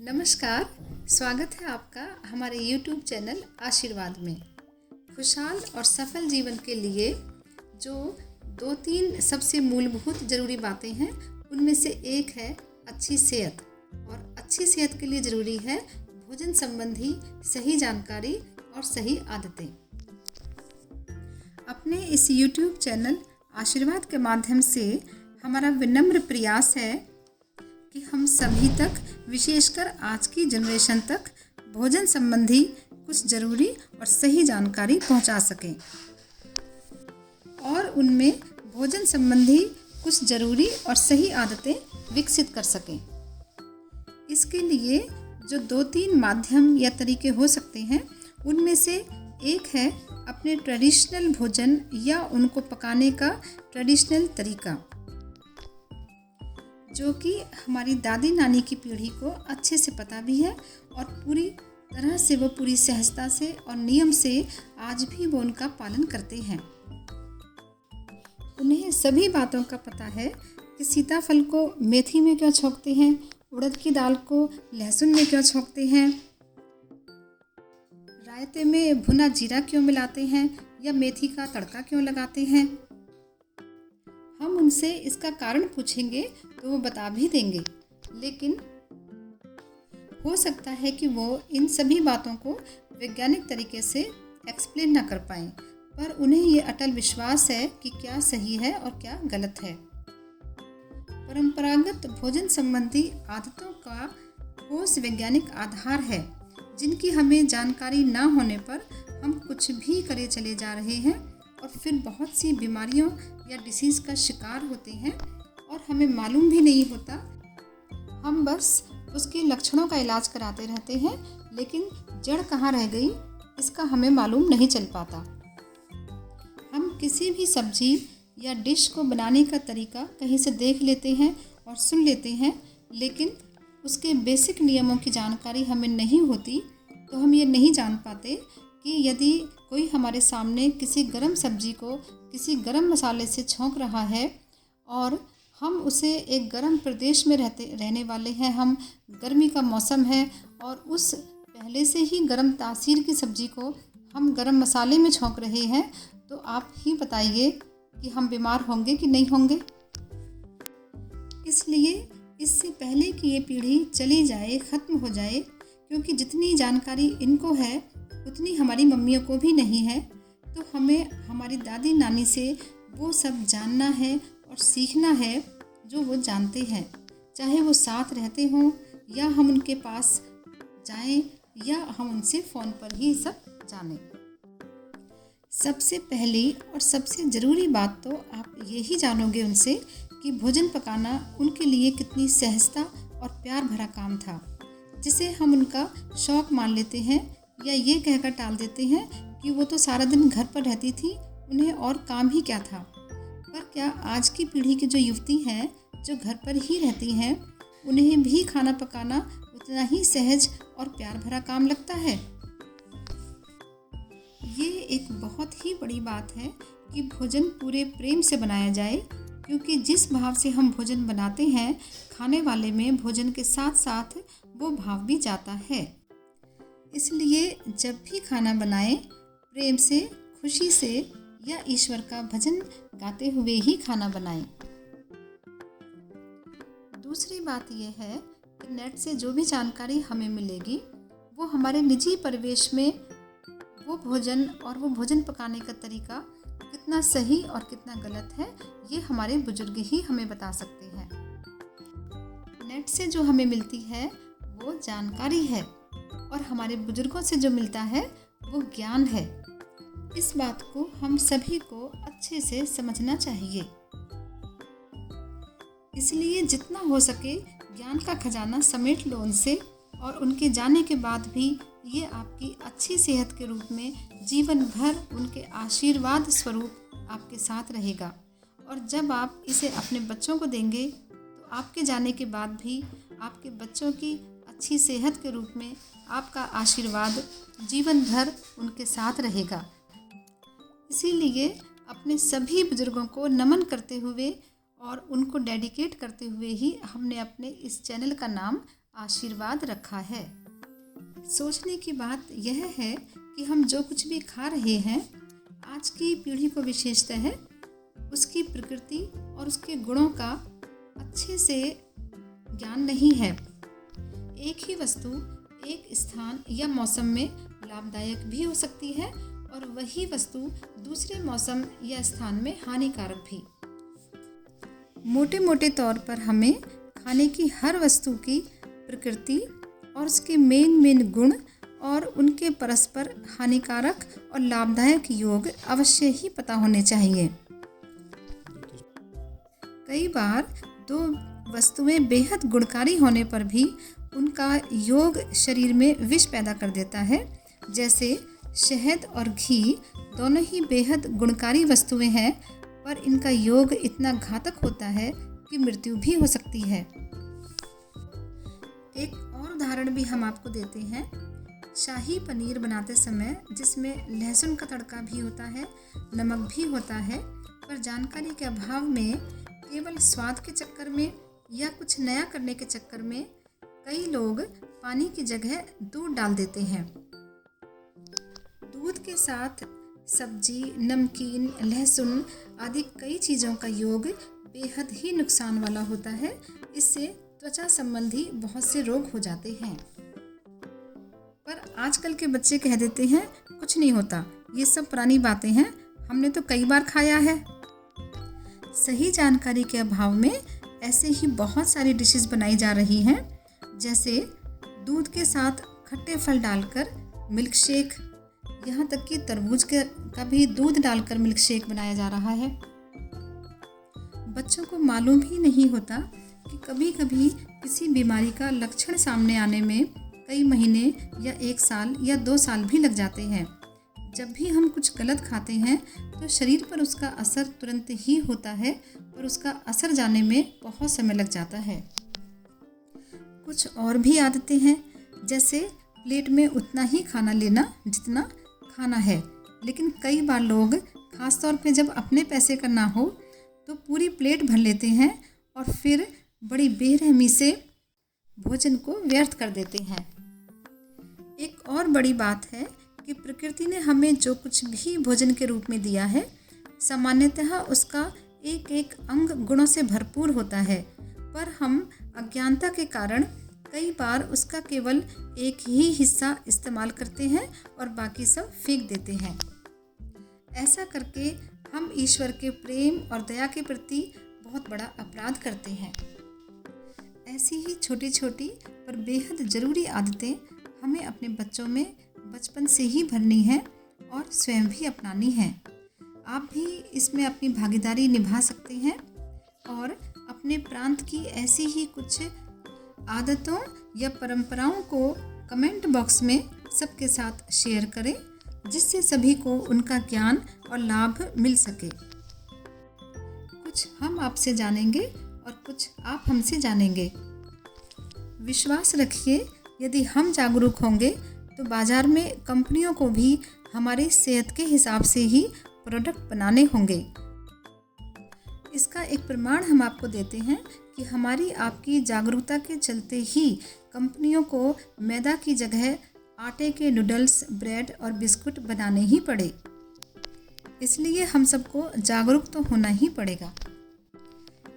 नमस्कार। स्वागत है आपका हमारे YouTube चैनल आशीर्वाद में। खुशहाल और सफल जीवन के लिए जो 2-3 सबसे मूलभूत ज़रूरी बातें हैं, उनमें से एक है अच्छी सेहत। और अच्छी सेहत के लिए ज़रूरी है भोजन संबंधी सही जानकारी और सही आदतें। अपने इस YouTube चैनल आशीर्वाद के माध्यम से हमारा विनम्र प्रयास है कि हम सभी तक, विशेषकर आज की जनरेशन तक, भोजन संबंधी कुछ ज़रूरी और सही जानकारी पहुंचा सकें और उनमें भोजन संबंधी कुछ ज़रूरी और सही आदतें विकसित कर सकें। इसके लिए जो 2-3 माध्यम या तरीके हो सकते हैं, उनमें से एक है अपने ट्रेडिशनल भोजन या उनको पकाने का ट्रेडिशनल तरीका, जो कि हमारी दादी नानी की पीढ़ी को अच्छे से पता भी है और पूरी तरह से वो पूरी सहजता से और नियम से आज भी वो उनका पालन करते हैं। उन्हें सभी बातों का पता है कि सीताफल को मेथी में क्यों छौंकते हैं, उड़द की दाल को लहसुन में क्यों छौंकते हैं, रायते में भुना जीरा क्यों मिलाते हैं या मेथी का तड़का क्यों लगाते हैं। हम उनसे इसका कारण पूछेंगे तो वो बता भी देंगे, लेकिन हो सकता है कि वो इन सभी बातों को वैज्ञानिक तरीके से एक्सप्लेन ना कर पाएं, पर उन्हें ये अटल विश्वास है कि क्या सही है और क्या गलत है। परंपरागत भोजन संबंधी आदतों का ठोस वैज्ञानिक आधार है, जिनकी हमें जानकारी ना होने पर हम कुछ भी करे चले जा रहे हैं और फिर बहुत सी बीमारियों या डिसीज़ का शिकार होते हैं और हमें मालूम भी नहीं होता। हम बस उसके लक्षणों का इलाज कराते रहते हैं, लेकिन जड़ कहाँ रह गई इसका हमें मालूम नहीं चल पाता। हम किसी भी सब्जी या डिश को बनाने का तरीका कहीं से देख लेते हैं और सुन लेते हैं, लेकिन उसके बेसिक नियमों की जानकारी हमें नहीं होती, तो हम ये नहीं जान पाते कि यदि कोई हमारे सामने किसी गरम सब्जी को किसी गरम मसाले से छौंक रहा है और हम उसे एक गरम प्रदेश में रहने वाले हैं, हम गर्मी का मौसम है और उस पहले से ही गरम तासीर की सब्जी को हम गरम मसाले में छौंक रहे हैं, तो आप ही बताइए कि हम बीमार होंगे कि नहीं होंगे। इसलिए इससे पहले कि ये पीढ़ी चली जाए, ख़त्म हो जाए, क्योंकि जितनी जानकारी इनको है उतनी हमारी मम्मियों को भी नहीं है, तो हमें हमारी दादी नानी से वो सब जानना है और सीखना है जो वो जानते हैं, चाहे वो साथ रहते हों या हम उनके पास जाएं या हम उनसे फ़ोन पर ही सब जानें। सबसे पहली और सबसे ज़रूरी बात तो आप यही जानोगे उनसे कि भोजन पकाना उनके लिए कितनी सहजता और प्यार भरा काम था, जिसे हम उनका शौक़ मान लेते हैं या ये कहकर टाल देते हैं कि वो तो सारा दिन घर पर रहती थी, उन्हें और काम ही क्या था। पर क्या आज की पीढ़ी की जो युवती हैं, जो घर पर ही रहती हैं, उन्हें भी खाना पकाना उतना ही सहज और प्यार भरा काम लगता है? ये एक बहुत ही बड़ी बात है कि भोजन पूरे प्रेम से बनाया जाए, क्योंकि जिस भाव से हम भोजन बनाते हैं, खाने वाले में भोजन के साथ साथ वो भाव भी जाता है। इसलिए जब भी खाना बनाएं, प्रेम से, खुशी से या ईश्वर का भजन गाते हुए ही खाना बनाएं। दूसरी बात यह है कि नेट से जो भी जानकारी हमें मिलेगी, वो हमारे निजी परिवेश में वो भोजन और वो भोजन पकाने का तरीका कितना सही और कितना गलत है, ये हमारे बुजुर्ग ही हमें बता सकते हैं। नेट से जो हमें मिलती है वो जानकारी है और हमारे बुजुर्गों से जो मिलता है वो ज्ञान है। इस बात को हम सभी को अच्छे से समझना चाहिए। इसलिए जितना हो सके ज्ञान का खजाना समेट लो उनसे, और उनके जाने के बाद भी ये आपकी अच्छी सेहत के रूप में जीवन भर उनके आशीर्वाद स्वरूप आपके साथ रहेगा। और जब आप इसे अपने बच्चों को देंगे, तो आपके जाने के बाद भी आपके बच्चों की अच्छी सेहत के रूप में आपका आशीर्वाद जीवन भर उनके साथ रहेगा। इसीलिए अपने सभी बुजुर्गों को नमन करते हुए और उनको डेडिकेट करते हुए ही हमने अपने इस चैनल का नाम आशीर्वाद रखा है। सोचने की बात यह है कि हम जो कुछ भी खा रहे हैं, आज की पीढ़ी को विशेषतः है उसकी प्रकृति और उसके गुणों का अच्छे से ज्ञान नहीं है। एक ही वस्तु एक स्थान या मौसम में लाभदायक भी हो सकती है और वही वस्तु दूसरे मौसम या स्थान में हानिकारक भी। मोटे मोटे तौर पर हमें खाने की हर वस्तु की प्रकृति और उसके मेन गुण और उनके परस्पर हानिकारक और लाभदायक योग अवश्य ही पता होने चाहिए। कई बार दो वस्तुएं बेहद गुणकारी होने पर भी उनका योग शरीर में विष पैदा कर देता है। जैसे शहद और घी दोनों ही बेहद गुणकारी वस्तुएं हैं, पर इनका योग इतना घातक होता है कि मृत्यु भी हो सकती है। एक और उदाहरण भी हम आपको देते हैं। शाही पनीर बनाते समय जिसमें लहसुन का तड़का भी होता है, नमक भी होता है, पर जानकारी के अभाव में केवल स्वाद के चक्कर में या कुछ नया करने के चक्कर में कई लोग पानी की जगह दूध डाल देते हैं। दूध के साथ सब्जी, नमकीन, लहसुन आदि कई चीज़ों का योग बेहद ही नुकसान वाला होता है। इससे त्वचा संबंधी बहुत से रोग हो जाते हैं। पर आजकल के बच्चे कह देते हैं कुछ नहीं होता, ये सब पुरानी बातें हैं, हमने तो कई बार खाया है। सही जानकारी के अभाव में ऐसे ही बहुत सारी डिशेस बनाई जा रही हैं, जैसे दूध के साथ खट्टे फल डालकर मिल्क शेक, यहाँ तक कि तरबूज का भी दूध डालकर मिल्क शेक बनाया जा रहा है। बच्चों को मालूम ही नहीं होता कि कभी कभी किसी बीमारी का लक्षण सामने आने में कई महीने या 1 साल या 2 साल भी लग जाते हैं। जब भी हम कुछ गलत खाते हैं तो शरीर पर उसका असर तुरंत ही होता है, पर उसका असर जाने में बहुत समय लग जाता है। कुछ और भी आदतें हैं, जैसे प्लेट में उतना ही खाना लेना जितना खाना है, लेकिन कई बार लोग खास तौर पे जब अपने पैसे का ना हो तो पूरी प्लेट भर लेते हैं और फिर बड़ी बेरहमी से भोजन को व्यर्थ कर देते हैं। एक और बड़ी बात है कि प्रकृति ने हमें जो कुछ भी भोजन के रूप में दिया है, सामान्यतः उसका एक एक अंग गुणों से भरपूर होता है, पर हम अज्ञानता के कारण कई बार उसका केवल एक ही हिस्सा इस्तेमाल करते हैं और बाकी सब फेंक देते हैं। ऐसा करके हम ईश्वर के प्रेम और दया के प्रति बहुत बड़ा अपराध करते हैं। ऐसी ही छोटी छोटी पर बेहद ज़रूरी आदतें हमें अपने बच्चों में बचपन से ही भरनी है और स्वयं भी अपनानी है। आप भी इसमें अपनी भागीदारी निभा सकते हैं और अपने प्रांत की ऐसी ही कुछ आदतों या परंपराओं को कमेंट बॉक्स में सबके साथ शेयर करें, जिससे सभी को उनका ज्ञान और लाभ मिल सके। कुछ हम आपसे जानेंगे और कुछ आप हमसे जानेंगे। विश्वास रखिए, यदि हम जागरूक होंगे तो बाज़ार में कंपनियों को भी हमारी सेहत के हिसाब से ही प्रोडक्ट बनाने होंगे। इसका एक प्रमाण हम आपको देते हैं कि हमारी आपकी जागरूकता के चलते ही कंपनियों को मैदा की जगह आटे के नूडल्स, ब्रेड और बिस्कुट बनाने ही पड़े। इसलिए हम सबको जागरूक तो होना ही पड़ेगा।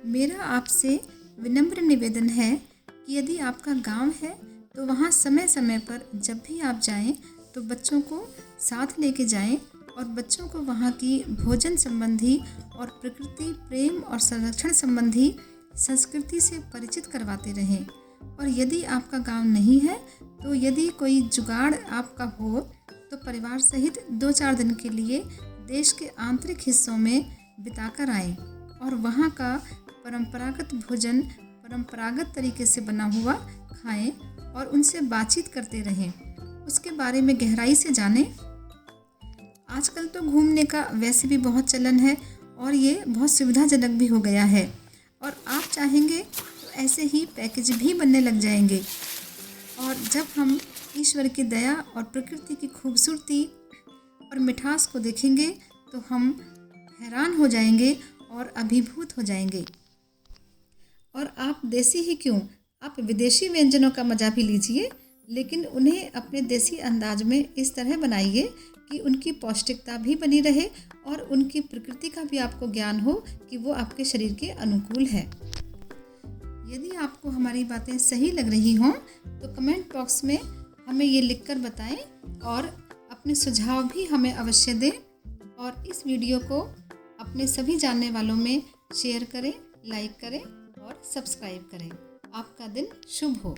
मेरा आपसे विनम्र निवेदन है कि यदि आपका गांव है तो वहाँ समय समय पर जब भी आप जाएं तो बच्चों को साथ लेके जाएं और बच्चों को वहाँ की भोजन संबंधी और प्रकृति प्रेम और संरक्षण संबंधी संस्कृति से परिचित करवाते रहें। और यदि आपका गांव नहीं है तो यदि कोई जुगाड़ आपका हो तो परिवार सहित 2-4 दिन के लिए देश के आंतरिक हिस्सों में बिताकर आएं और वहाँ का परंपरागत भोजन परंपरागत तरीके से बना हुआ खाएं और उनसे बातचीत करते रहें, उसके बारे में गहराई से जानें। आजकल तो घूमने का वैसे भी बहुत चलन है और ये बहुत सुविधाजनक भी हो गया है, और आप चाहेंगे तो ऐसे ही पैकेज भी बनने लग जाएंगे। और जब हम ईश्वर की दया और प्रकृति की खूबसूरती और मिठास को देखेंगे तो हम हैरान हो जाएंगे और अभिभूत हो जाएंगे। और आप देसी ही क्यों, आप विदेशी व्यंजनों का मज़ा भी लीजिए, लेकिन उन्हें अपने देसी अंदाज में इस तरह बनाइए कि उनकी पौष्टिकता भी बनी रहे और उनकी प्रकृति का भी आपको ज्ञान हो कि वो आपके शरीर के अनुकूल है। यदि आपको हमारी बातें सही लग रही हों तो कमेंट बॉक्स में हमें ये लिखकर बताएं और अपने सुझाव भी हमें अवश्य दें और इस वीडियो को अपने सभी जानने वालों में शेयर करें, लाइक करें और सब्सक्राइब करें। आपका दिन शुभ हो।